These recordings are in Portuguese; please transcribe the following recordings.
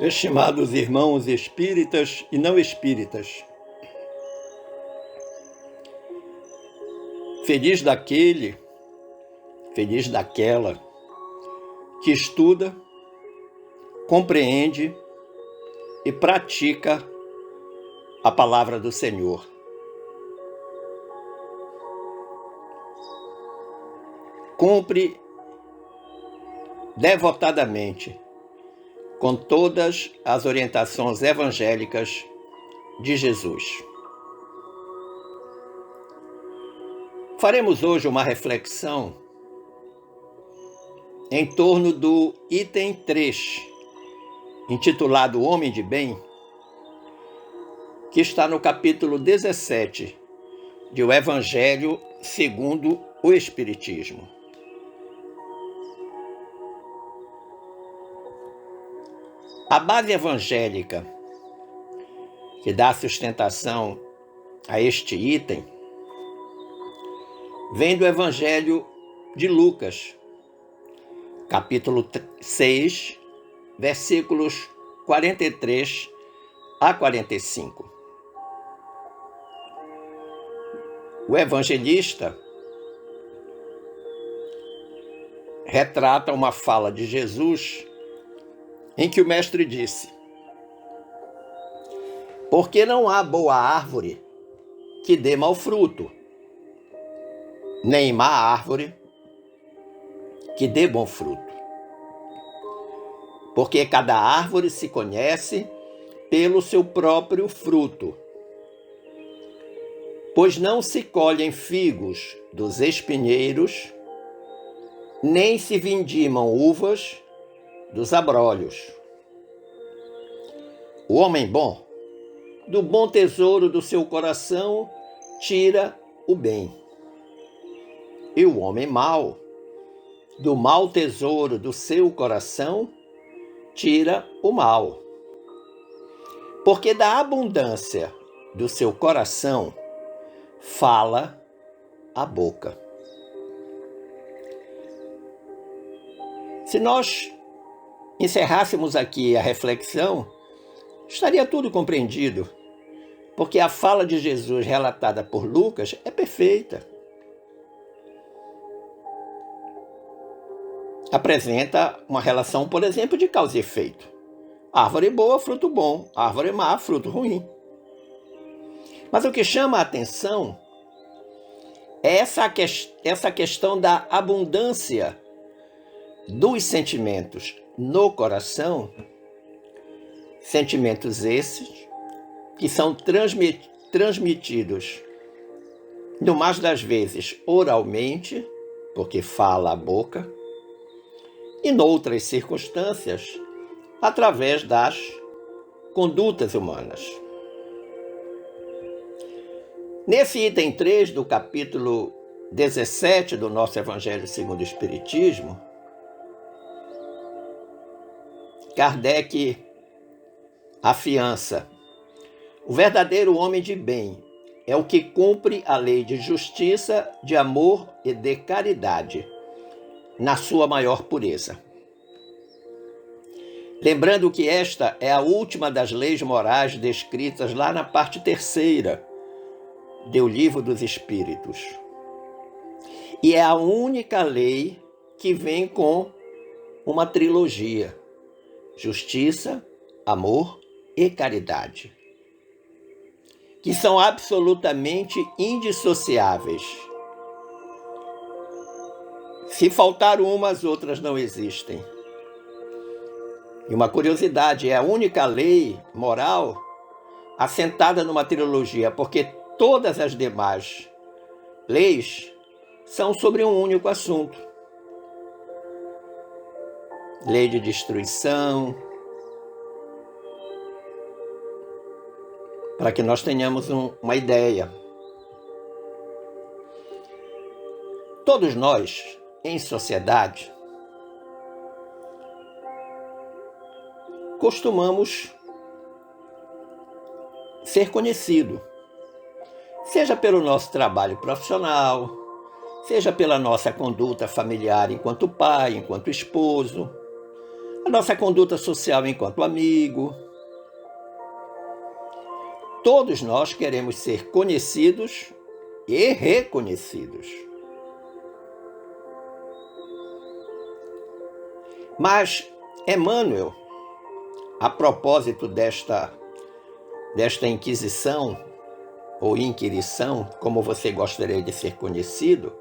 Estimados irmãos espíritas e não espíritas, feliz daquele, feliz daquela que estuda, compreende e pratica a palavra do Senhor. Cumpre devotadamente com todas as orientações evangélicas de Jesus. Faremos hoje uma reflexão em torno do item 3, intitulado Homem de Bem, que está no capítulo 17 do Evangelho segundo o Espiritismo. A base evangélica que dá sustentação a este item vem do Evangelho de Lucas, capítulo 6, versículos 43 a 45. O evangelista retrata uma fala de Jesus em que o mestre disse: porque não há boa árvore que dê mau fruto, nem má árvore que dê bom fruto. Porque cada árvore se conhece pelo seu próprio fruto. Pois não se colhem figos dos espinheiros, nem se vindimam uvas dos abrolhos. O homem bom, do bom tesouro do seu coração, tira o bem. E o homem mau, do mau tesouro do seu coração, tira o mal. Porque da abundância do seu coração fala a boca. Se nós encerrássemos aqui a reflexão, estaria tudo compreendido, porque a fala de Jesus relatada por Lucas é perfeita. Apresenta uma relação, por exemplo, de causa e efeito. Árvore boa, fruto bom. Árvore má, fruto ruim. Mas o que chama a atenção é essa questão da abundância dos sentimentos no coração, sentimentos esses que são transmitidos, no mais das vezes, oralmente, porque fala a boca, e noutras circunstâncias, através das condutas humanas. Nesse item 3 do capítulo 17 do nosso Evangelho segundo o Espiritismo, Kardec afiança: o verdadeiro homem de bem é o que cumpre a lei de justiça, de amor e de caridade, na sua maior pureza. Lembrando que esta é a última das leis morais descritas lá na parte 3ª do Livro dos Espíritos. E é a única lei que vem com uma trilogia: justiça, amor e caridade, que são absolutamente indissociáveis. Se faltar uma, as outras não existem. E uma curiosidade, é a única lei moral assentada numa trilogia, porque todas as demais leis são sobre um único assunto. Lei de destruição, para que nós tenhamos uma ideia. Todos nós, em sociedade, costumamos ser conhecidos, seja pelo nosso trabalho profissional, seja pela nossa conduta familiar enquanto pai, enquanto esposo, a nossa conduta social enquanto amigo. Todos nós queremos ser conhecidos e reconhecidos. Mas Emmanuel, a propósito desta inquisição, ou inquirição, como você gostaria de ser conhecido,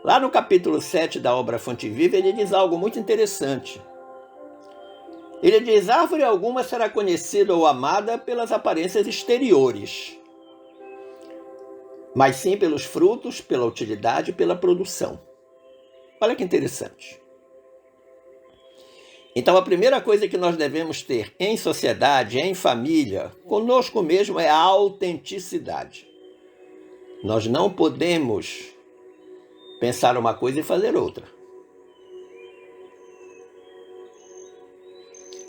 lá no capítulo 7 da obra Fonte Viva, ele diz algo muito interessante. Ele diz: árvore alguma será conhecida ou amada pelas aparências exteriores, mas sim pelos frutos, pela utilidade e pela produção. Olha que interessante. Então, a primeira coisa que nós devemos ter em sociedade, em família, conosco mesmo, é a autenticidade. Nós não podemos pensar uma coisa e fazer outra.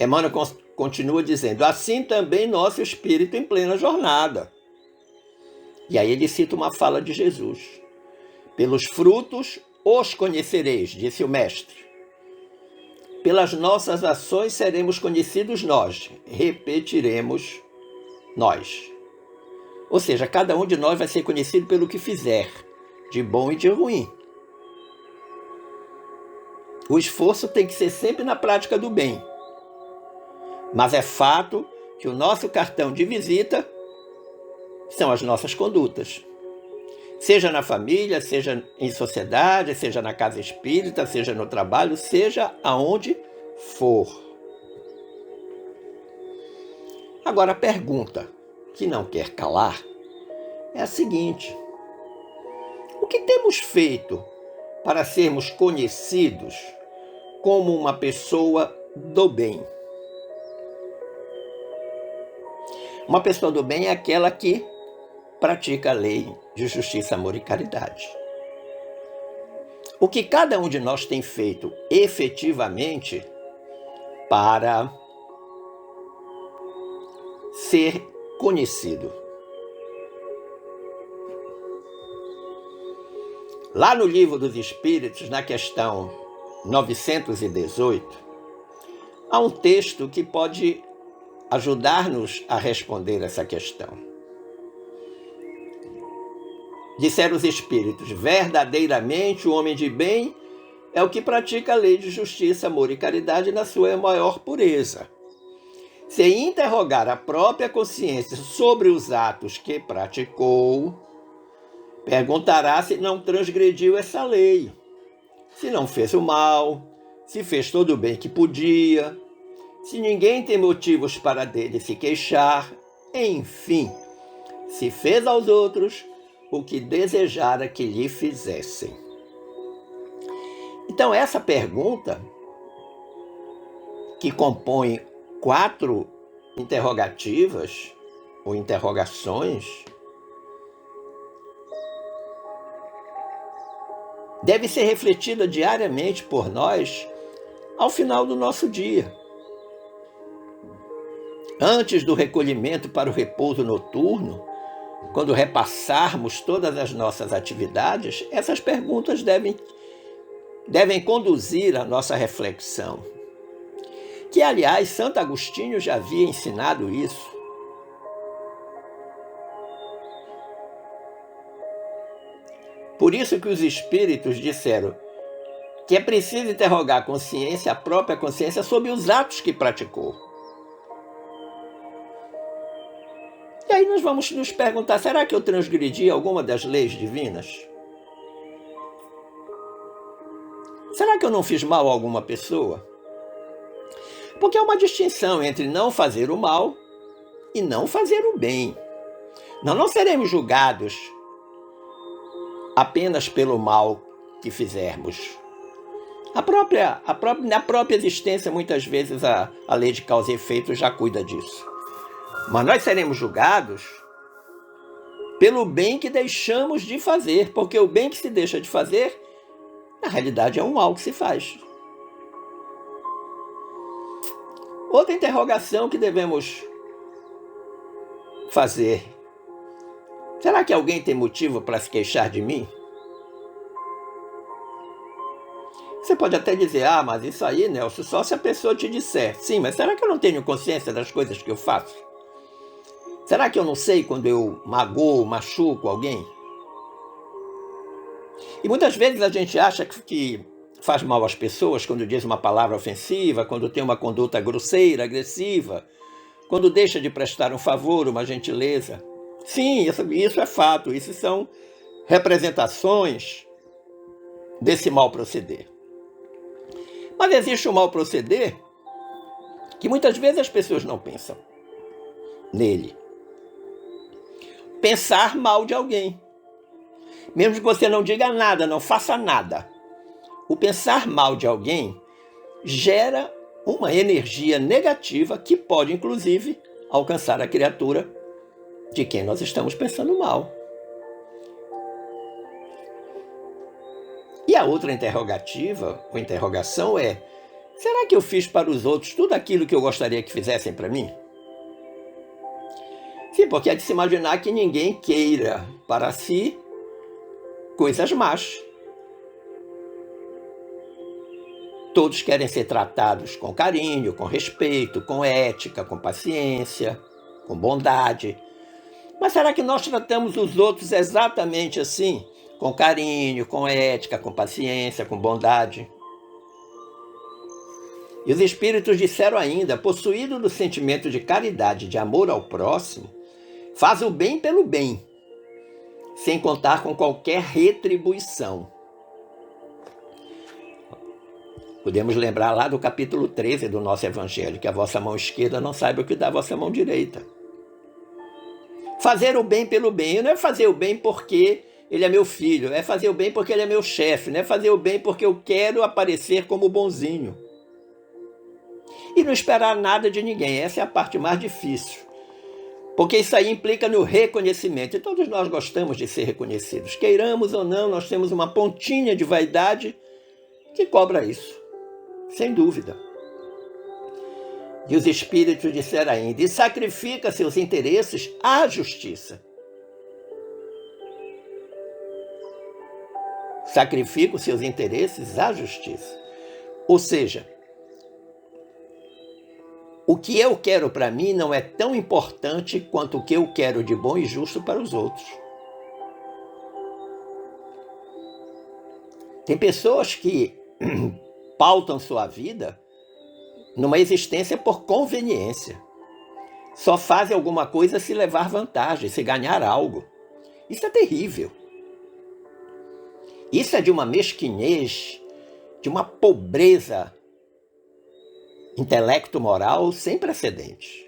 Emmanuel continua dizendo: assim também nosso espírito em plena jornada. E aí ele cita uma fala de Jesus: pelos frutos os conhecereis, disse o Mestre. Pelas nossas ações seremos conhecidos nós, repetiremos nós. Ou seja, cada um de nós vai ser conhecido pelo que fizer, de bom e de ruim. O esforço tem que ser sempre na prática do bem. Mas é fato que o nosso cartão de visita são as nossas condutas. Seja na família, seja em sociedade, seja na casa espírita, seja no trabalho, seja aonde for. Agora a pergunta que não quer calar é a seguinte: o que temos feito para sermos conhecidos como uma pessoa do bem? Uma pessoa do bem é aquela que pratica a lei de justiça, amor e caridade. O que cada um de nós tem feito efetivamente para ser conhecido? Lá no Livro dos Espíritos, na questão 918, há um texto que pode ajudar-nos a responder essa questão. Disseram os Espíritos: verdadeiramente o homem de bem é o que pratica a lei de justiça, amor e caridade na sua maior pureza. Se interrogar a própria consciência sobre os atos que praticou, perguntará se não transgrediu essa lei, se não fez o mal, se fez todo o bem que podia, se ninguém tem motivos para dele se queixar, enfim, se fez aos outros o que desejara que lhe fizessem. Então, essa pergunta, que compõe 4 interrogativas ou interrogações, deve ser refletida diariamente por nós ao final do nosso dia. Antes do recolhimento para o repouso noturno, quando repassarmos todas as nossas atividades, essas perguntas devem conduzir a nossa reflexão. Que, aliás, Santo Agostinho já havia ensinado isso. Por isso que os espíritos disseram que é preciso interrogar a consciência, a própria consciência, sobre os atos que praticou. E aí nós vamos nos perguntar: será que eu transgredi alguma das leis divinas? Será que eu não fiz mal a alguma pessoa? Porque há uma distinção entre não fazer o mal e não fazer o bem. Nós não seremos julgados apenas pelo mal que fizermos. Na própria existência, muitas vezes, a lei de causa e efeito já cuida disso. Mas nós seremos julgados pelo bem que deixamos de fazer, porque o bem que se deixa de fazer, na realidade, é um mal que se faz. Outra interrogação que devemos fazer: será que alguém tem motivo para se queixar de mim? Você pode até dizer, mas isso aí, Nelson, só se a pessoa te disser. Sim, mas será que eu não tenho consciência das coisas que eu faço? Será que eu não sei quando eu magoo, machuco alguém? E muitas vezes a gente acha que faz mal às pessoas quando diz uma palavra ofensiva, quando tem uma conduta grosseira, agressiva, quando deixa de prestar um favor, uma gentileza. Sim, isso é fato, isso são representações desse mal proceder. Mas existe um mal proceder que muitas vezes as pessoas não pensam nele. Pensar mal de alguém. Mesmo que você não diga nada, não faça nada. O pensar mal de alguém gera uma energia negativa que pode, inclusive, alcançar a criatura de quem nós estamos pensando mal. E a outra interrogativa, ou interrogação é: será que eu fiz para os outros tudo aquilo que eu gostaria que fizessem para mim? Sim, porque é de se imaginar que ninguém queira para si coisas más. Todos querem ser tratados com carinho, com respeito, com ética, com paciência, com bondade. Mas será que nós tratamos os outros exatamente assim? Com carinho, com ética, com paciência, com bondade? E os espíritos disseram ainda: possuído do sentimento de caridade, de amor ao próximo, faz o bem pelo bem, sem contar com qualquer retribuição. Podemos lembrar lá do capítulo 13 do nosso Evangelho, que a vossa mão esquerda não saiba o que dá a vossa mão direita. Fazer o bem pelo bem não é fazer o bem porque ele é meu filho, é fazer o bem porque ele é meu chefe, não é fazer o bem porque eu quero aparecer como bonzinho. E não esperar nada de ninguém, essa é a parte mais difícil. Porque isso aí implica no reconhecimento, e todos nós gostamos de ser reconhecidos. Queiramos ou não, nós temos uma pontinha de vaidade que cobra isso, sem dúvida. E os espíritos disseram ainda: e sacrifica seus interesses à justiça. Sacrifica os seus interesses à justiça. Ou seja, o que eu quero para mim não é tão importante quanto o que eu quero de bom e justo para os outros. Tem pessoas que pautam sua vida numa existência por conveniência. Só fazem alguma coisa se levar vantagem, se ganhar algo. Isso é terrível. Isso é de uma mesquinhez, de uma pobreza intelecto-moral sem precedentes.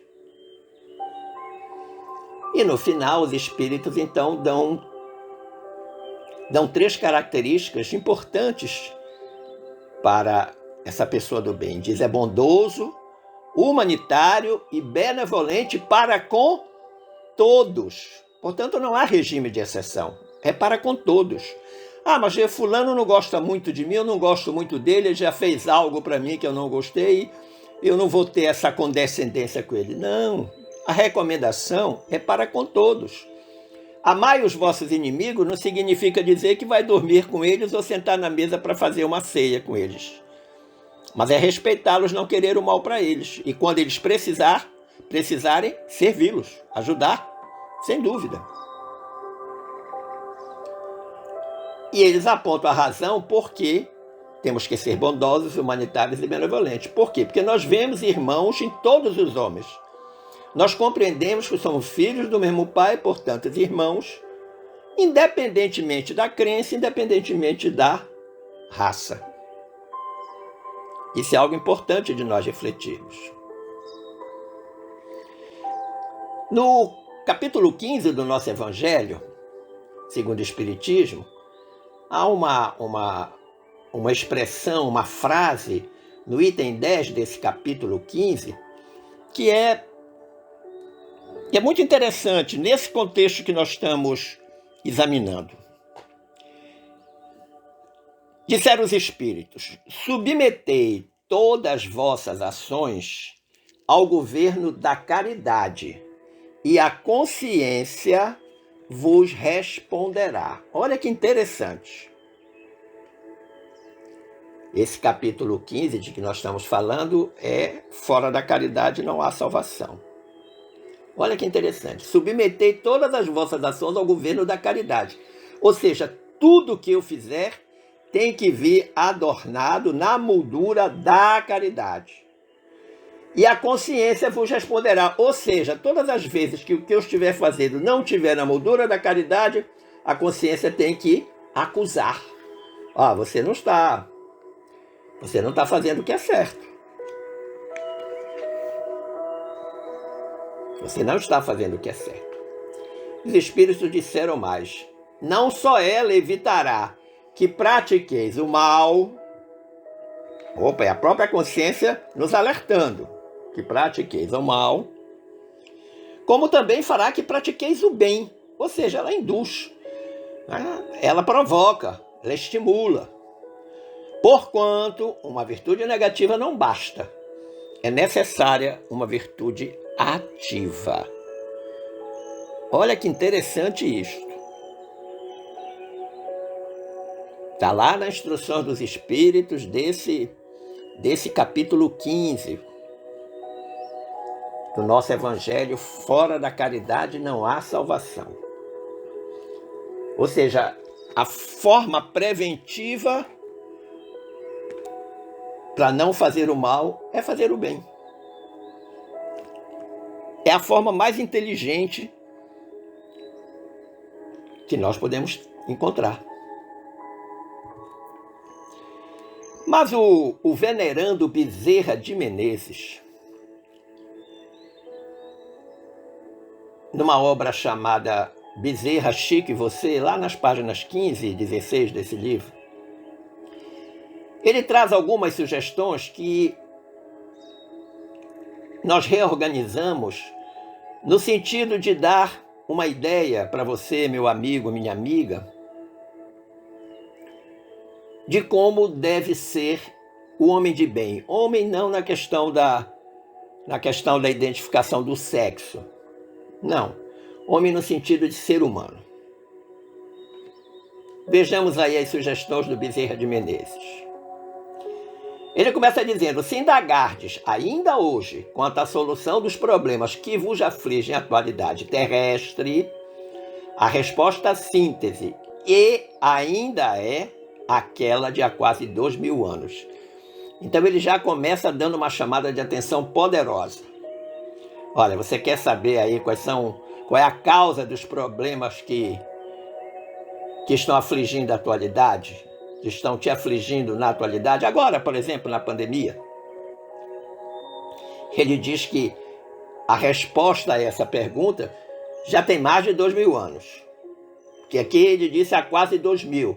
E no final, os espíritos então dão 3 características importantes para essa pessoa do bem. Diz: é bondoso, humanitário e benevolente para com todos. Portanto, não há regime de exceção. É para com todos. Mas fulano não gosta muito de mim, eu não gosto muito dele, ele já fez algo para mim que eu não gostei, eu não vou ter essa condescendência com ele. Não, a recomendação é para com todos. Amai os vossos inimigos não significa dizer que vai dormir com eles ou sentar na mesa para fazer uma ceia com eles. Mas é respeitá-los, não querer o mal para eles. E quando eles precisarem, servi-los, ajudar, sem dúvida. E eles apontam a razão porque temos que ser bondosos, humanitários e benevolentes. Por quê? Porque nós vemos irmãos em todos os homens. Nós compreendemos que somos filhos do mesmo Pai, portanto, irmãos, independentemente da crença, independentemente da raça. Isso é algo importante de nós refletirmos. No capítulo 15 do nosso Evangelho, segundo o Espiritismo, há uma expressão, uma frase, no item 10 desse capítulo 15, que é muito interessante nesse contexto que nós estamos examinando. Disseram os Espíritos: submetei todas as vossas ações ao governo da caridade, e a consciência vos responderá. Olha que interessante. Esse capítulo 15 de que nós estamos falando é fora da caridade não há salvação. Olha que interessante. Submetei todas as vossas ações ao governo da caridade. Ou seja, tudo que eu fizer tem que vir adornado na moldura da caridade. E a consciência vos responderá. Ou seja, todas as vezes que o que eu estiver fazendo não estiver na moldura da caridade, a consciência tem que acusar. Você não está fazendo o que é certo. Você não está fazendo o que é certo. Os espíritos disseram mais: não só ela evitará que pratiqueis o mal. É a própria consciência nos alertando que pratiqueis o mal, como também fará que pratiqueis o bem. Ou seja, ela induz, ela provoca, ela estimula. Porquanto uma virtude negativa não basta, é necessária uma virtude ativa. Olha que interessante isto. Está lá na Instrução dos Espíritos desse capítulo 15 do nosso Evangelho: fora da caridade não há salvação. Ou seja, a forma preventiva para não fazer o mal é fazer o bem. É a forma mais inteligente que nós podemos encontrar. Mas o venerando Bezerra de Menezes, numa obra chamada Bezerra, Chico e Você, lá nas páginas 15 e 16 desse livro, ele traz algumas sugestões que nós reorganizamos no sentido de dar uma ideia para você, meu amigo, minha amiga, de como deve ser o homem de bem. Homem não na questão da identificação do sexo. Não. Homem no sentido de ser humano. Vejamos aí as sugestões do Bezerra de Menezes. Ele começa dizendo: se indagardes ainda hoje quanto à solução dos problemas que vos afligem a atualidade terrestre, a resposta síntese ainda é aquela de há quase 2000 anos. Então ele já começa dando uma chamada de atenção poderosa. Olha, você quer saber aí qual é a causa dos problemas que estão afligindo a atualidade? Que estão te afligindo na atualidade? Agora, por exemplo, na pandemia. Ele diz que a resposta a essa pergunta já tem mais de 2000 anos. Que aqui ele disse há quase 2000.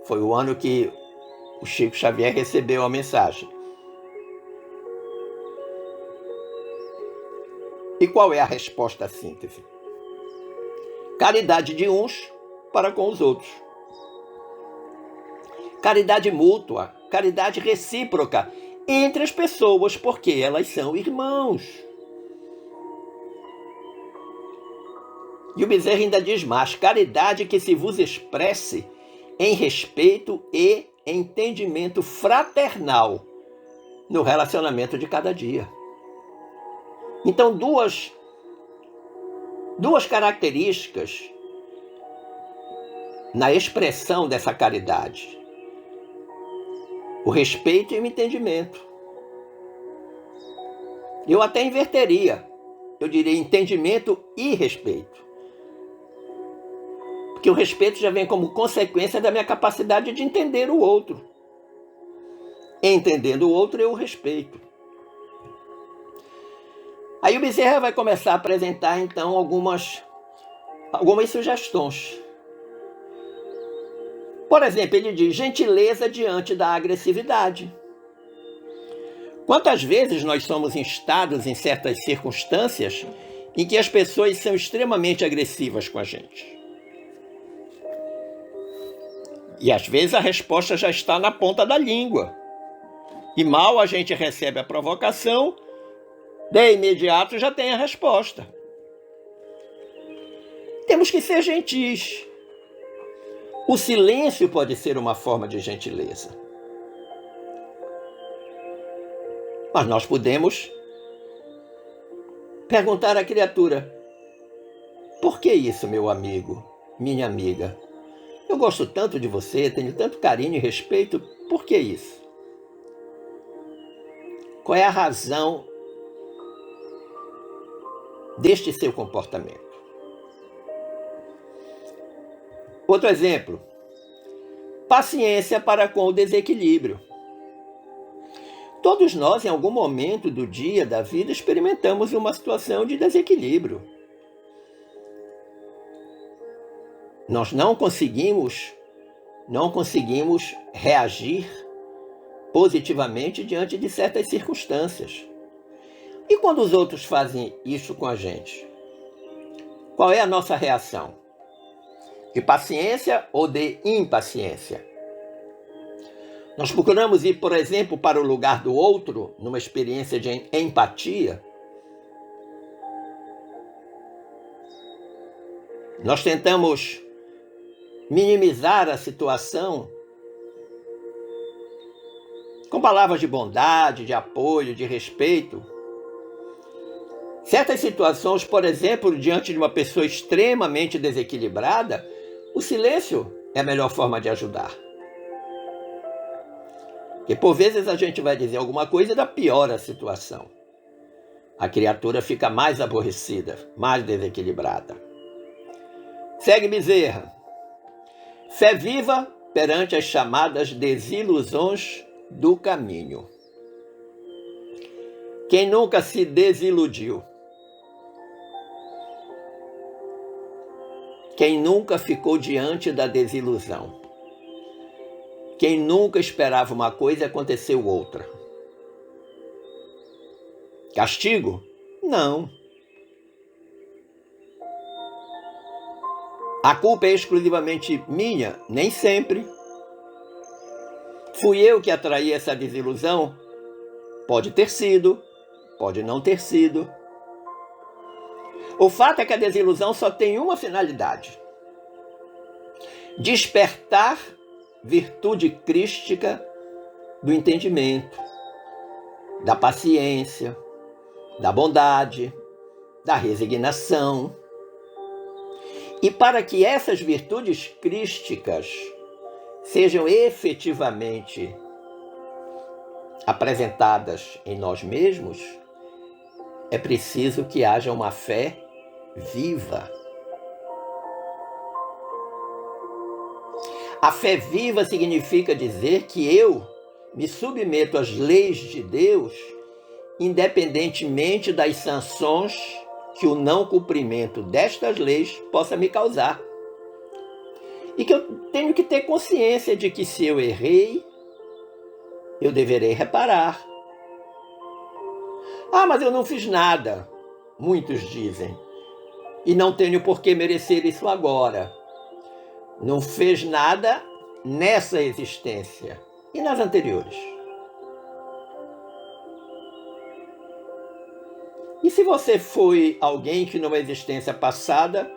Foi o ano que o Chico Xavier recebeu a mensagem. E qual é a resposta síntese? Caridade de uns para com os outros. Caridade mútua, caridade recíproca entre as pessoas, porque elas são irmãos. E o Bezerra ainda diz mais: caridade que se vos expresse em respeito e entendimento fraternal no relacionamento de cada dia. Então, duas características na expressão dessa caridade: o respeito e o entendimento. Eu até inverteria, eu diria entendimento e respeito. Porque o respeito já vem como consequência da minha capacidade de entender o outro. Entendendo o outro, eu o respeito. Aí o Bezerra vai começar a apresentar, então, algumas sugestões. Por exemplo, ele diz: gentileza diante da agressividade. Quantas vezes nós somos instados em certas circunstâncias em que as pessoas são extremamente agressivas com a gente? E às vezes a resposta já está na ponta da língua. E mal a gente recebe a provocação, de imediato já tem a resposta. Temos que ser gentis. O silêncio pode ser uma forma de gentileza. Mas nós podemos perguntar à criatura: por que isso, meu amigo, minha amiga? Eu gosto tanto de você, tenho tanto carinho e respeito, por que isso? Qual é a razão deste seu comportamento? Outro exemplo: paciência para com o desequilíbrio. Todos nós, em algum momento do dia, da vida, experimentamos uma situação de desequilíbrio. Nós não conseguimos reagir positivamente diante de certas circunstâncias. E quando os outros fazem isso com a gente? Qual é a nossa reação? De paciência ou de impaciência? Nós procuramos ir, por exemplo, para o lugar do outro, numa experiência de empatia. Nós tentamos minimizar a situação com palavras de bondade, de apoio, de respeito. Certas situações, por exemplo, diante de uma pessoa extremamente desequilibrada, o silêncio é a melhor forma de ajudar. Porque por vezes a gente vai dizer alguma coisa e ainda piora a situação. A criatura fica mais aborrecida, mais desequilibrada. Segue Bezerra. Fé viva perante as chamadas desilusões do caminho. Quem nunca se desiludiu? Quem nunca ficou diante da desilusão? Quem nunca esperava uma coisa e aconteceu outra? Castigo? Não. A culpa é exclusivamente minha? Nem sempre. Fui eu que atraí essa desilusão? Pode ter sido, pode não ter sido. O fato é que a desilusão só tem uma finalidade: despertar virtude crística do entendimento, da paciência, da bondade, da resignação. E para que essas virtudes crísticas sejam efetivamente apresentadas em nós mesmos, é preciso que haja uma fé viva. A fé viva significa dizer que eu me submeto às leis de Deus, independentemente das sanções que o não cumprimento destas leis possa me causar. E que eu tenho que ter consciência de que se eu errei, eu deverei reparar. Ah, mas eu não fiz nada, muitos dizem, e não tenho por que merecer isso agora. Não fez nada nessa existência e nas anteriores. E se você foi alguém que numa existência passada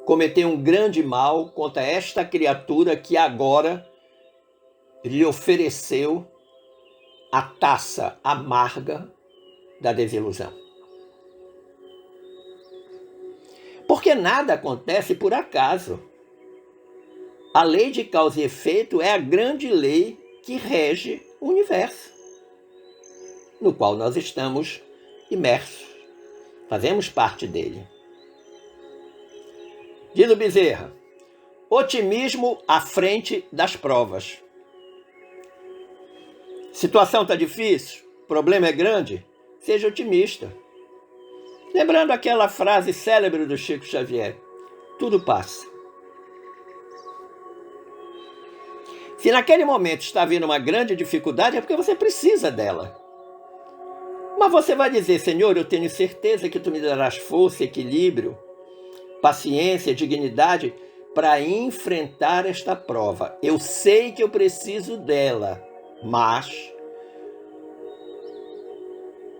cometeu um grande mal contra esta criatura que agora lhe ofereceu a taça amarga da desilusão? Porque nada acontece por acaso. A lei de causa e efeito é a grande lei que rege o universo, no qual nós estamos imersos, fazemos parte dele. Diz o Bezerra: otimismo à frente das provas. Situação está difícil, problema é grande, seja otimista. Lembrando aquela frase célebre do Chico Xavier: tudo passa. Se naquele momento está havendo uma grande dificuldade, é porque você precisa dela. Mas você vai dizer: Senhor, eu tenho certeza que tu me darás força, equilíbrio, paciência, dignidade para enfrentar esta prova. Eu sei que eu preciso dela, mas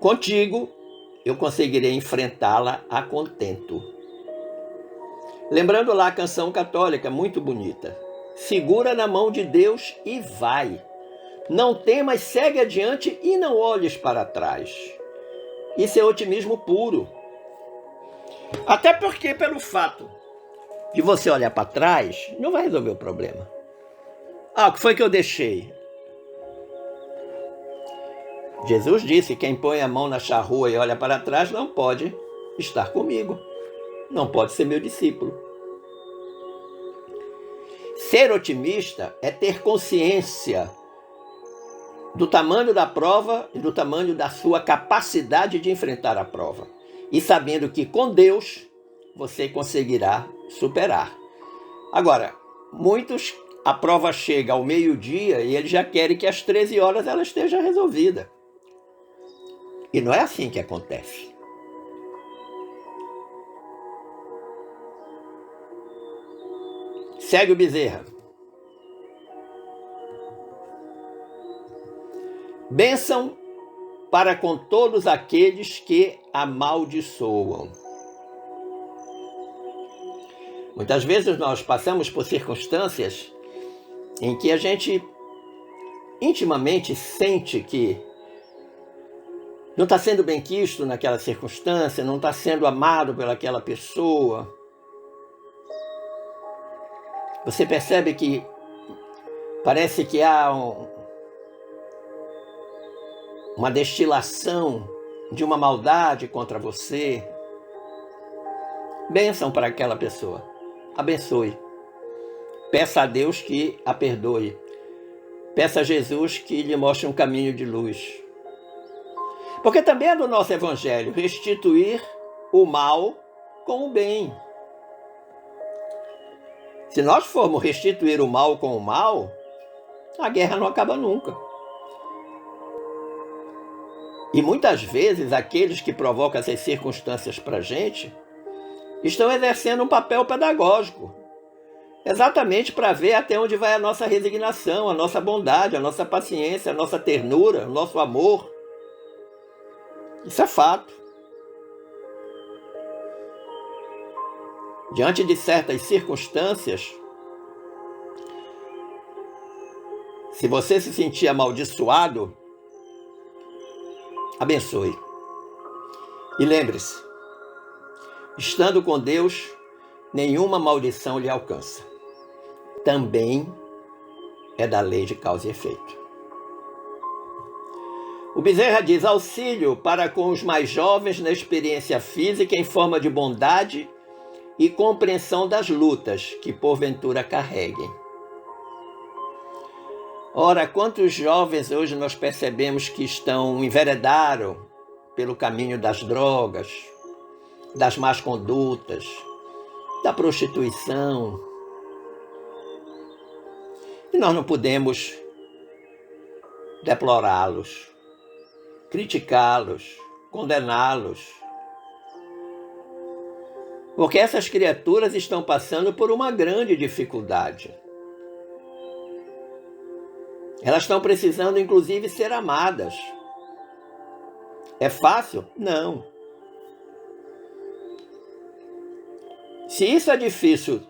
contigo eu conseguirei enfrentá-la a contento. Lembrando lá a canção católica, muito bonita: segura na mão de Deus e vai. Não temas, segue adiante e não olhes para trás. Isso é otimismo puro. Até porque, pelo fato de você olhar para trás, não vai resolver o problema. O que foi que eu deixei? Jesus disse: quem põe a mão na charrua e olha para trás não pode estar comigo. Não pode ser meu discípulo. Ser otimista é ter consciência do tamanho da prova e do tamanho da sua capacidade de enfrentar a prova. E sabendo que com Deus você conseguirá superar. Agora, muitos, a prova chega ao meio-dia e eles já querem que às 13 horas ela esteja resolvida. E não é assim que acontece. Segue o Bezerra. Bênção para com todos aqueles que amaldiçoam. Muitas vezes nós passamos por circunstâncias em que a gente intimamente sente que não está sendo bem quisto naquela circunstância, não está sendo amado pelaquela pessoa. Você percebe que parece que há uma destilação de uma maldade contra você. Bênção para aquela pessoa. Abençoe. Peça a Deus que a perdoe. Peça a Jesus que lhe mostre um caminho de luz. Porque também é do nosso evangelho restituir o mal com o bem. Se nós formos restituir o mal com o mal, a guerra não acaba nunca. E muitas vezes aqueles que provocam essas circunstâncias para a gente estão exercendo um papel pedagógico, exatamente para ver até onde vai a nossa resignação, a nossa bondade, a nossa paciência, a nossa ternura, o nosso amor. Isso é fato. Diante de certas circunstâncias, se você se sentir amaldiçoado, abençoe. E lembre-se, estando com Deus, nenhuma maldição lhe alcança. Também é da lei de causa e efeito. O Bezerra diz: auxílio para com os mais jovens na experiência física em forma de bondade e compreensão das lutas que porventura carreguem. Ora, quantos jovens hoje nós percebemos que enveredaram pelo caminho das drogas, das más condutas, da prostituição. E nós não podemos deplorá-los, criticá-los, condená-los. Porque essas criaturas estão passando por uma grande dificuldade. Elas estão precisando, inclusive, ser amadas. É fácil? Não. Se isso é difícil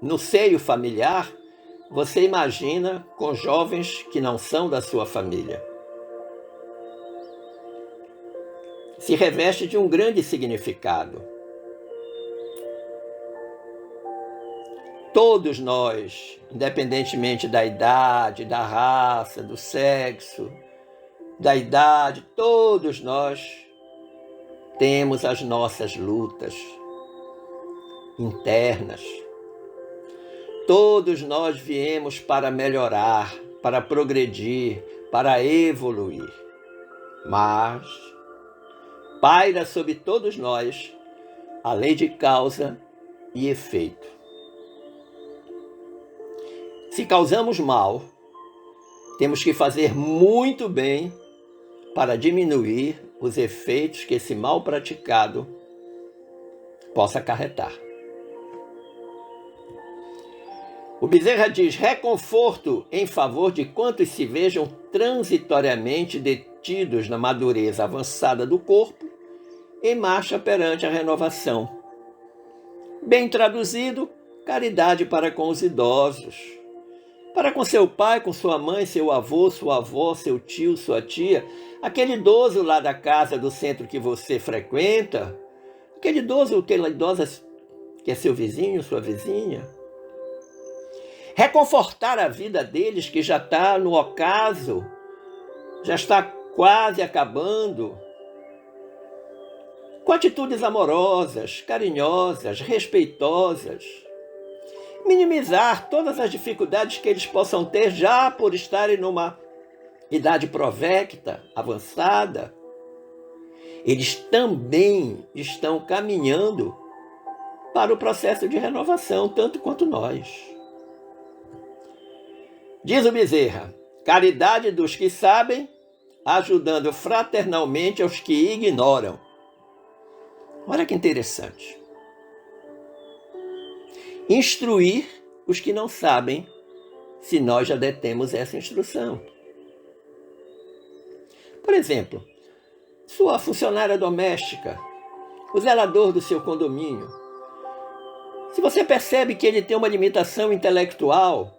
no seio familiar, você imagina com jovens que não são da sua família. Se reveste de um grande significado. Todos nós, independentemente da idade, da raça, do sexo, da idade, todos nós temos as nossas lutas internas. Todos nós viemos para melhorar, para progredir, para evoluir. Mas paira sobre todos nós a lei de causa e efeito. Se causamos mal, temos que fazer muito bem para diminuir os efeitos que esse mal praticado possa acarretar. O Bezerra diz: reconforto em favor de quantos se vejam transitoriamente detidos na madureza avançada do corpo, em marcha perante a renovação. Bem traduzido, caridade para com os idosos, para com seu pai, com sua mãe, seu avô, sua avó, seu tio, sua tia, aquele idoso lá da casa do centro que você frequenta, aquele idoso, aquela idosa que é seu vizinho, sua vizinha. Reconfortar a vida deles que já está no ocaso, já está quase acabando, com atitudes amorosas, carinhosas, respeitosas. Minimizar todas as dificuldades que eles possam ter já por estarem numa idade provecta, avançada. Eles também estão caminhando para o processo de renovação, tanto quanto nós. Diz o Bezerra: caridade dos que sabem, ajudando fraternalmente aos que ignoram. Olha que interessante. Instruir os que não sabem, se nós já detemos essa instrução. Por exemplo, sua funcionária doméstica, o zelador do seu condomínio. Se você percebe que ele tem uma limitação intelectual,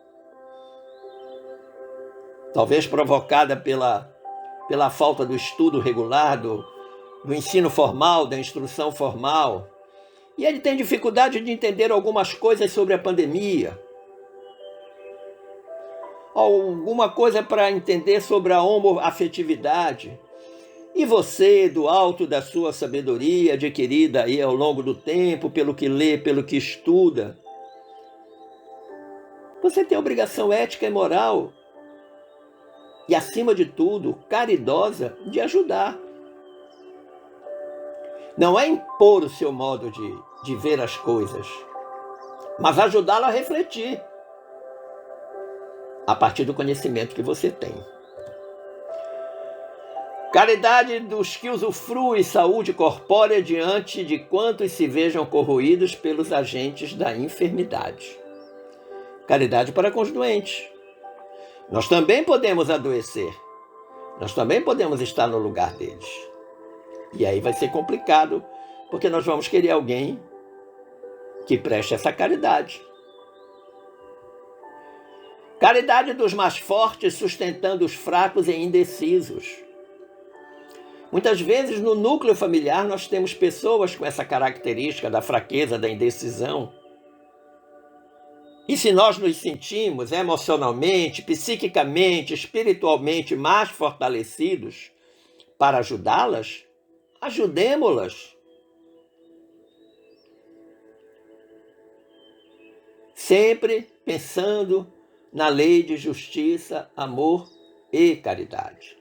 talvez provocada pela falta do estudo regular, do ensino formal, da instrução formal, e ele tem dificuldade de entender algumas coisas sobre a pandemia, alguma coisa para entender sobre a homoafetividade, e você, do alto da sua sabedoria adquirida aí ao longo do tempo, pelo que lê, pelo que estuda, você tem a obrigação ética e moral, e acima de tudo, caridosa, de ajudar. Não é impor o seu modo de ver as coisas, mas ajudá-lo a refletir a partir do conhecimento que você tem. Caridade dos que usufruem saúde corpórea diante de quantos se vejam corroídos pelos agentes da enfermidade. Caridade para com os doentes. Nós também podemos adoecer. Nós também podemos estar no lugar deles. E aí vai ser complicado, porque nós vamos querer alguém que preste essa caridade. Caridade dos mais fortes, sustentando os fracos e indecisos. Muitas vezes no núcleo familiar nós temos pessoas com essa característica da fraqueza, da indecisão. E se nós nos sentimos emocionalmente, psiquicamente, espiritualmente mais fortalecidos para ajudá-las, ajudemo-las. Sempre pensando na lei de justiça, amor e caridade.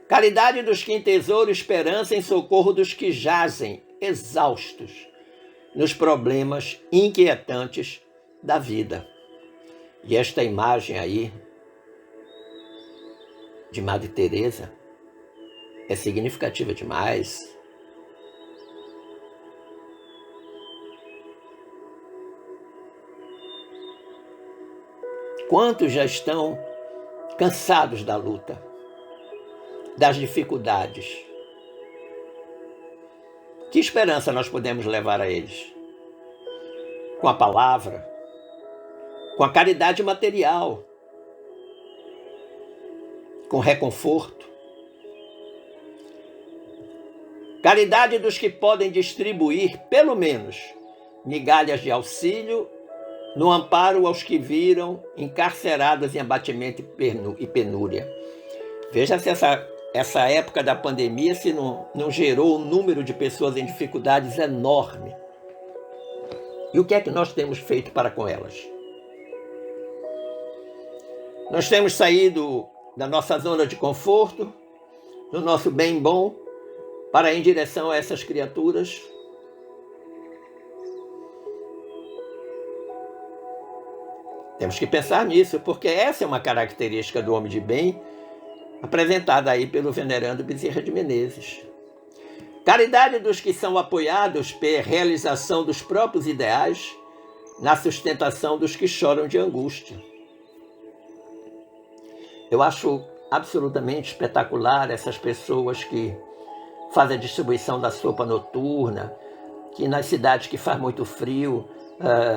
Caridade dos que entesouram esperança em socorro dos que jazem, exaustos, nos problemas inquietantes da vida. E esta imagem aí de Madre Teresa é significativa demais. Quantos já estão cansados da luta, das dificuldades? Que esperança nós podemos levar a eles? Com a palavra, com a caridade material, com reconforto. Caridade dos que podem distribuir, pelo menos, migalhas de auxílio no amparo aos que viram encarcerados em abatimento e penúria. Veja se essa época da pandemia se não gerou um número de pessoas em dificuldades enorme. E o que é que nós temos feito para com elas? Nós temos saído da nossa zona de conforto, do nosso bem bom, para ir em direção a essas criaturas. Temos que pensar nisso, porque essa é uma característica do homem de bem, apresentada aí pelo venerando Bezerra de Menezes. Caridade dos que são apoiados pela realização dos próprios ideais, na sustentação dos que choram de angústia. Eu acho absolutamente espetacular essas pessoas que fazem a distribuição da sopa noturna, que nas cidades que faz muito frio,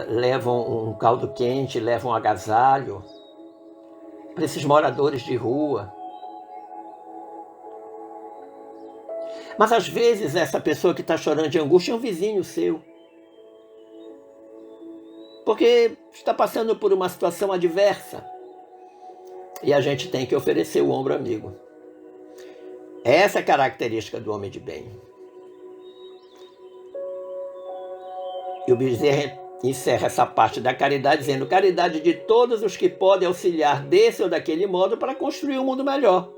levam um caldo quente, levam um agasalho para esses moradores de rua. Mas às vezes essa pessoa que está chorando de angústia é um vizinho seu, porque está passando por uma situação adversa e a gente tem que oferecer o ombro amigo. Essa é a característica do homem de bem. E o Bezerra encerra essa parte da caridade dizendo: caridade de todos os que podem auxiliar desse ou daquele modo para construir um mundo melhor.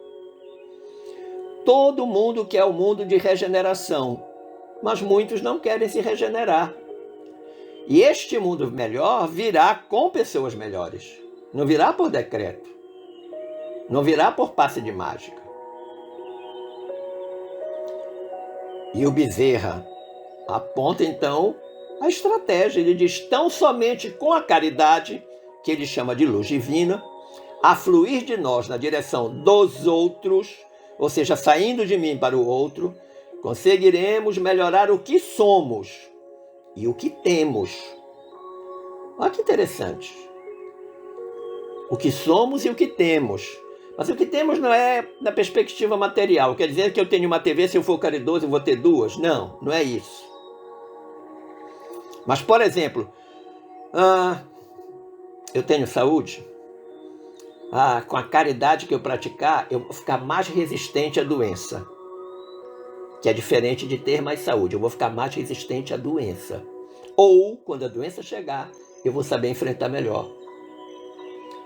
Todo mundo quer um mundo de regeneração, mas muitos não querem se regenerar. E este mundo melhor virá com pessoas melhores. Não virá por decreto. Não virá por passe de mágica. E o Bezerra aponta então a estratégia. Ele diz: tão somente com a caridade, que ele chama de luz divina, a fluir de nós na direção dos outros, ou seja, saindo de mim para o outro, conseguiremos melhorar o que somos e o que temos. Olha que interessante. O que somos e o que temos. Mas o que temos não é na perspectiva material. Quer dizer que eu tenho uma TV, se eu for caridoso eu vou ter duas? Não, não é isso. Mas, por exemplo, eu tenho saúde. Com a caridade que eu praticar, eu vou ficar mais resistente à doença. Que é diferente de ter mais saúde. Eu vou ficar mais resistente à doença. Ou, quando a doença chegar, eu vou saber enfrentar melhor.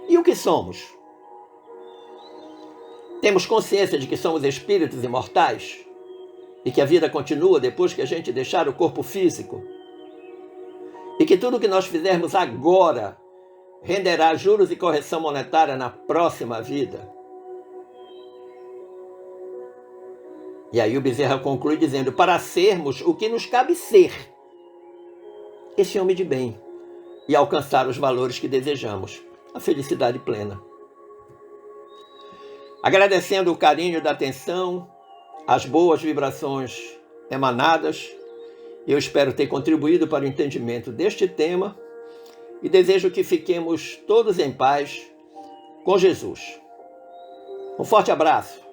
E o que somos? Temos consciência de que somos espíritos imortais? E que a vida continua depois que a gente deixar o corpo físico? E que tudo que nós fizermos agora renderá juros e correção monetária na próxima vida? E aí o Bezerra conclui dizendo: para sermos o que nos cabe ser, esse homem de bem, e alcançar os valores que desejamos, a felicidade plena. Agradecendo o carinho da atenção, as boas vibrações emanadas, eu espero ter contribuído para o entendimento deste tema e desejo que fiquemos todos em paz com Jesus. Um forte abraço.